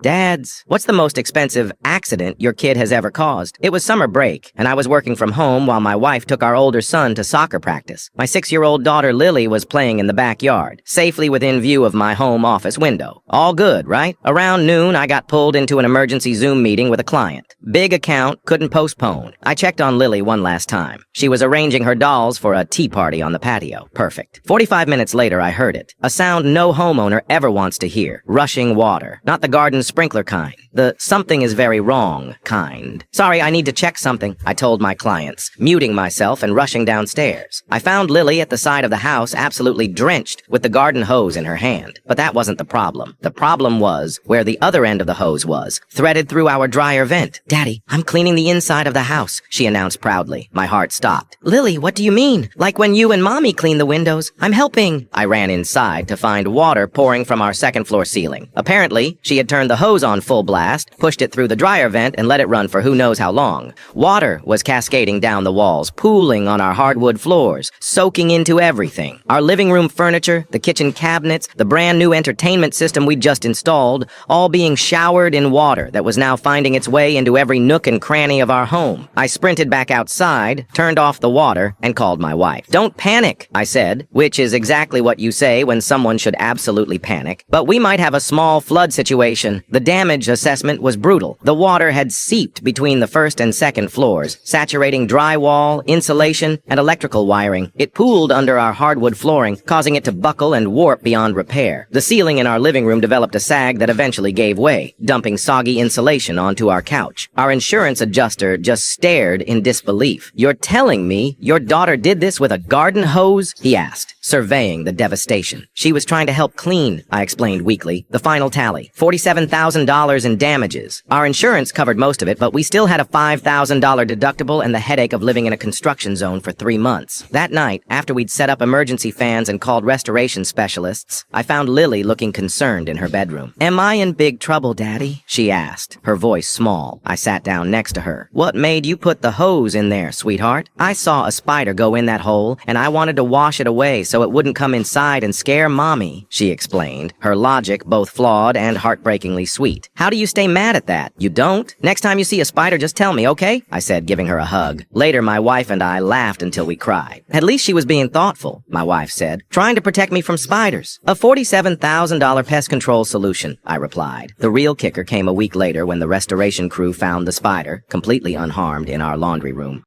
Dads, what's the most expensive accident your kid has ever caused? It was summer break, and I was working from home while my wife took our older son to soccer practice. My 6-year-old daughter Lily was playing in the backyard, safely within view of my home office window. All good, right? Around noon, I got pulled into an emergency Zoom meeting with a client. Big account, couldn't postpone. I checked on Lily one last time. She was arranging her dolls for a tea party on the patio. Perfect. 45 minutes later, I heard it. A sound no homeowner ever wants to hear. Rushing water. Not the garden sprinkler kind. The something is very wrong kind. Sorry, I need to check something, I told my clients, muting myself and rushing downstairs. I found Lily at the side of the house absolutely drenched with the garden hose in her hand. But that wasn't the problem. The problem was where the other end of the hose was, threaded through our dryer vent. Daddy, I'm cleaning the inside of the house, she announced proudly. My heart stopped. Lily, what do you mean? Like when you and Mommy clean the windows? I'm helping. I ran inside to find water pouring from our second-floor ceiling. Apparently, she had turned the hose on full blast, pushed it through the dryer vent, and let it run for who knows how long. Water was cascading down the walls, pooling on our hardwood floors, soaking into everything. Our living room furniture, the kitchen cabinets, the brand new entertainment system we'd just installed, all being showered in water that was now finding its way into every nook and cranny of our home. I sprinted back outside, turned off the water, and called my wife. Don't panic, I said, which is exactly what you say when someone should absolutely panic. But we might have a small flood situation. The damage assessment was brutal. The water had seeped between the first and second floors, saturating drywall, insulation, and electrical wiring. It pooled under our hardwood flooring, causing it to buckle and warp beyond repair. The ceiling in our living room developed a sag that eventually gave way, dumping soggy insulation onto our couch. Our insurance adjuster just stared in disbelief. You're telling me your daughter did this with a garden hose? He asked, surveying the devastation. She was trying to help clean, I explained weakly. The final tally, $47,000 in damages. Our insurance covered most of it, but we still had a $5,000 deductible and the headache of living in a construction zone for 3 months. That night, after we'd set up emergency fans and called restoration specialists, I found Lily looking concerned in her bedroom. Am I in big trouble, Daddy? She asked, her voice small. I sat down next to her. What made you put the hose in there, sweetheart? I saw a spider go in that hole, and I wanted to wash it away so it wouldn't come inside and scare Mommy, she explained, her logic both flawed and heartbreakingly sweet. How do you stay mad at that? You don't? Next time you see a spider, just tell me, okay? I said, giving her a hug. Later, my wife and I laughed until we cried. At least she was being thoughtful, my wife said, trying to protect me from spiders. A $47,000 pest control solution, I replied. The real kicker came a week later when the restoration crew found the spider, completely unharmed, in our laundry room.